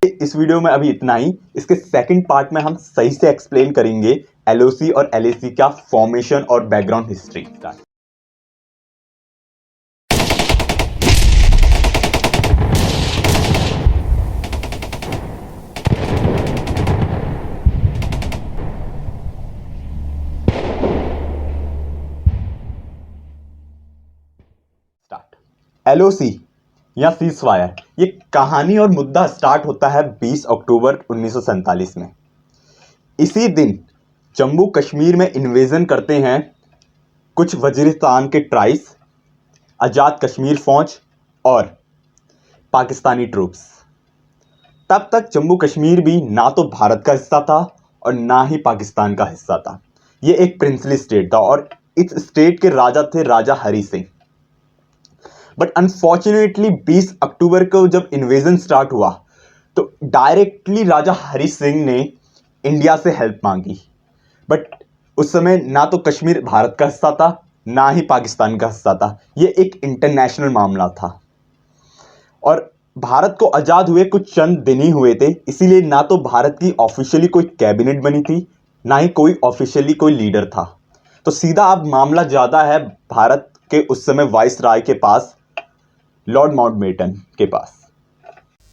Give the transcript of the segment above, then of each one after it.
इस वीडियो में अभी इतना ही। इसके सेकंड पार्ट में हम सही से एक्सप्लेन करेंगे एलओसी और एलएसी का फॉर्मेशन और बैकग्राउंड हिस्ट्री। एलओसी या सीज फायर, ये कहानी और मुद्दा स्टार्ट होता है 20 अक्टूबर 1947 में। इसी दिन जम्मू कश्मीर में इन्वेजन करते हैं कुछ वजीरिस्तान के ट्राइब्स, आज़ाद कश्मीर फौज और पाकिस्तानी ट्रूप्स। तब तक जम्मू कश्मीर भी ना तो भारत का हिस्सा था और ना ही पाकिस्तान का हिस्सा था। ये एक प्रिंसली स्टेट था और इस स्टेट के राजा थे राजा हरी सिंह। बट अनफॉर्चुनेटली 20 अक्टूबर को जब इन्वेजन स्टार्ट हुआ तो डायरेक्टली राजा हरी सिंह ने इंडिया से हेल्प मांगी। बट उस समय ना तो कश्मीर भारत का हिस्सा था ना ही पाकिस्तान का हिस्सा था। ये एक इंटरनेशनल मामला था और भारत को आज़ाद हुए कुछ चंद दिन ही हुए थे, इसीलिए ना तो भारत की ऑफिशियली कोई कैबिनेट बनी थी ना ही कोई ऑफिशियली कोई लीडर था। तो सीधा अब मामला ज़्यादा है भारत के उस समय वाइस राय के पास, लॉर्ड माउंटबेटन के पास।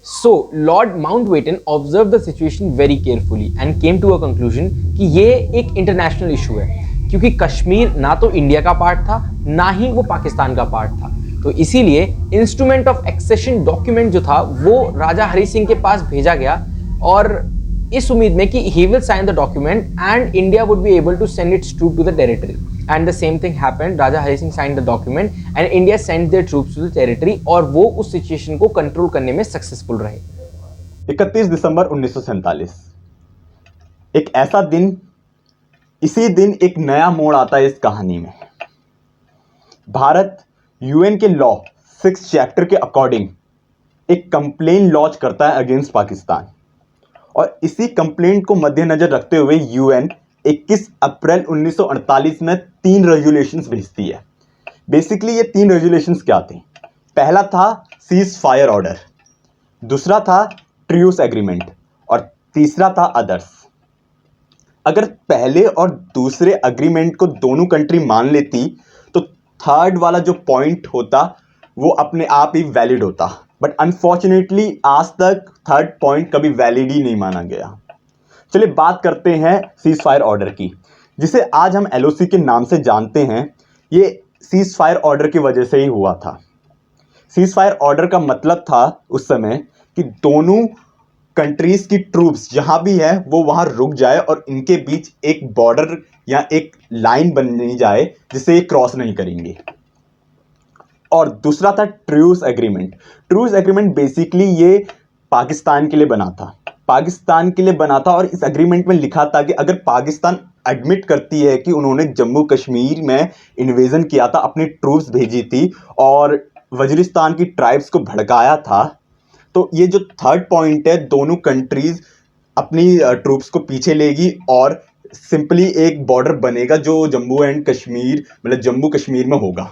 So Lord Mountbatten observed the situation very carefully and came to a conclusion कि ये एक इंटरनेशनल इशू है, क्योंकि कश्मीर ना तो इंडिया का पार्ट था ना ही वो पाकिस्तान का पार्ट था। तो इसीलिए इंस्ट्रूमेंट ऑफ एक्सेशन डॉक्यूमेंट जो था वो राजा हरी सिंह के पास भेजा गया और इस उम्मीद में कि he will sign the document and India would be able to send its troops to the territory. And the same thing happened. Raja Hari Singh signed the document and India sent their troops to the territory और वो उस situation को control करने में successful रहे। 31 दिसंबर 1947 एक ऐसा दिन, इसी दिन एक नया मोड़ आता है इस कहानी में। भारत यूएन के लॉ 6 चैप्टर के अकॉर्डिंग एक कंप्लेन लॉन्च करता है अगेंस्ट पाकिस्तान और इसी कंप्लेंट को मद्देनजर रखते हुए यूएन 21 अप्रैल 1948 में 3 रेजुलेशंस भेजती है। बेसिकली ये 3 रेजुलेशंस क्या थे? पहला था सीज फायर ऑर्डर, दूसरा था ट्रूस एग्रीमेंट और तीसरा था अदर्स। अगर पहले और दूसरे अग्रीमेंट को दोनों कंट्री मान लेती तो थर्ड वाला जो पॉइंट होता वो अपने आप ही वैलिड होता। बट अनफॉर्चुनेटली आज तक थर्ड पॉइंट कभी वैलिड ही नहीं माना गया। चलिए बात करते हैं सीज फायर ऑर्डर की, जिसे आज हम एलओसी के नाम से जानते हैं। ये सीज फायर ऑर्डर की वजह से ही हुआ था। सीज फायर ऑर्डर का मतलब था उस समय कि दोनों कंट्रीज की ट्रूप्स जहां भी है वो वहां रुक जाए और इनके बीच एक बॉर्डर या एक लाइन बनी जाए जिसे ये क्रॉस नहीं करेंगे। और दूसरा था truce agreement. Truce agreement basically ये पाकिस्तान के लिए बना था, और इस एग्रीमेंट में लिखा था कि अगर पाकिस्तान एडमिट करती है कि उन्होंने जम्मू कश्मीर में इन्वेजन किया था, अपनी ट्रूप्स भेजी थी और वजीरिस्तान की ट्राइब्स को भड़काया था, तो ये जो थर्ड पॉइंट है दोनों कंट्रीज अपनी ट्रूप्स को पीछे लेगी और सिंपली एक बॉर्डर बनेगा जो जम्मू एंड कश्मीर मतलब जम्मू कश्मीर में होगा।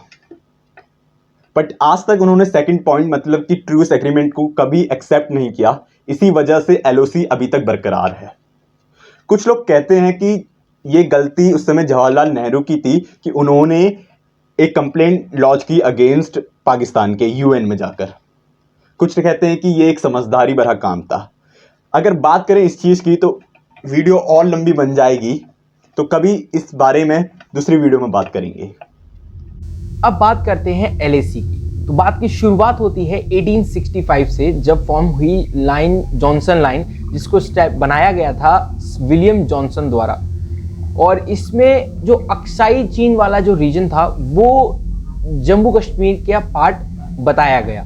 बट आज तक उन्होंने सेकंड पॉइंट मतलब कि ट्रूस एग्रीमेंट को कभी एक्सेप्ट नहीं किया। इसी वजह से एलओसी अभी तक बरकरार है। कुछ लोग कहते हैं कि ये गलती उस समय जवाहरलाल नेहरू की थी कि उन्होंने एक कंप्लेंट लॉन्च की अगेंस्ट पाकिस्तान के यूएन में जाकर। कुछ कहते हैं कि ये एक समझदारी भरा काम था। अगर बात करें इस चीज़ की तो वीडियो और लंबी बन जाएगी, तो कभी इस बारे में दूसरी वीडियो में बात करेंगे। अब बात करते हैं एलएसी की। तो बात की शुरुआत होती है 1865 से, जब फॉर्म हुई लाइन जॉनसन लाइन, जिसको स्टेप बनाया गया था विलियम जॉनसन द्वारा। और इसमें जो अक्साई चीन वाला जो रीजन था वो जम्मू कश्मीर का पार्ट बताया गया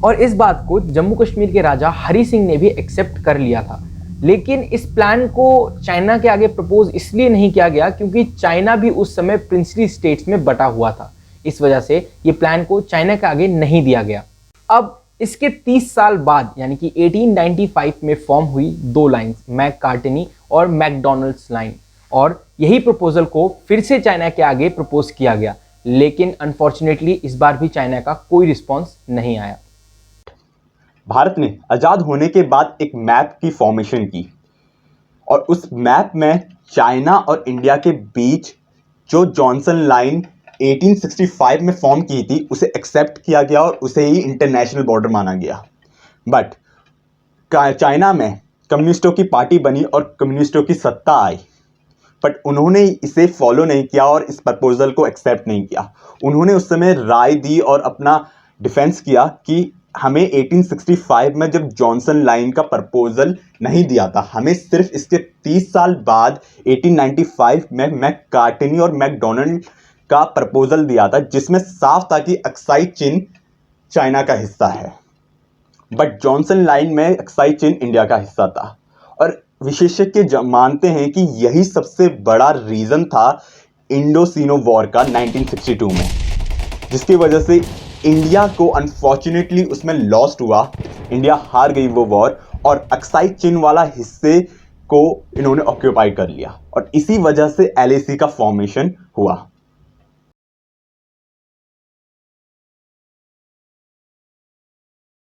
और इस बात को जम्मू कश्मीर के राजा हरी सिंह ने भी एक्सेप्ट कर लिया था। लेकिन इस प्लान को चाइना के आगे प्रपोज इसलिए नहीं किया गया क्योंकि चाइना भी उस समय प्रिंसली स्टेट्स में बटा हुआ था। इस वजह से ये प्लान को चाइना के आगे नहीं दिया गया। अब इसके 30 साल बाद यानी कि 1895 में फॉर्म हुई 2 लाइन्स, मैककार्टनी और मैकडोनल्ड्स लाइन, और यही प्रपोजल को फिर से चाइना के आगे प्रपोज किया गया। लेकिन अनफॉर्चुनेटली इस बार भी चाइना का कोई रिस्पॉन्स नहीं आया। भारत ने आज़ाद होने के बाद एक मैप की फॉर्मेशन की और उस मैप में चाइना और इंडिया के बीच जो जॉनसन लाइन 1865 में फॉर्म की थी उसे एक्सेप्ट किया गया और उसे ही इंटरनेशनल बॉर्डर माना गया। बट चाइना में कम्युनिस्टों की पार्टी बनी और कम्युनिस्टों की सत्ता आई, बट उन्होंने इसे फॉलो नहीं किया और इस प्रपोजल को एक्सेप्ट नहीं किया। उन्होंने उस समय राय दी और अपना डिफेंस किया कि हमें 1865 में जब जॉनसन लाइन का प्रपोजल नहीं दिया था, हमें सिर्फ इसके 30 साल बाद 1895 में मैककार्टनी और मैकडोनाल्ड का प्रपोजल दिया था, जिसमें साफ था कि अक्साई चीन चाइना का हिस्सा है, बट जॉनसन लाइन में अक्साई चीन इंडिया का हिस्सा था। और विशेषज्ञ मानते हैं कि यही सबसे बड़ा रीज़न था इंडो-सीनो वॉर का 1962 में, जिसकी वजह से इंडिया को अनफॉर्चुनेटली उसमें लॉस्ट हुआ, इंडिया हार गई वो वॉर और अक्साई चीन वाला हिस्से को इन्होंने ऑक्यूपाई कर लिया और इसी वजह से LAC का फॉर्मेशन हुआ।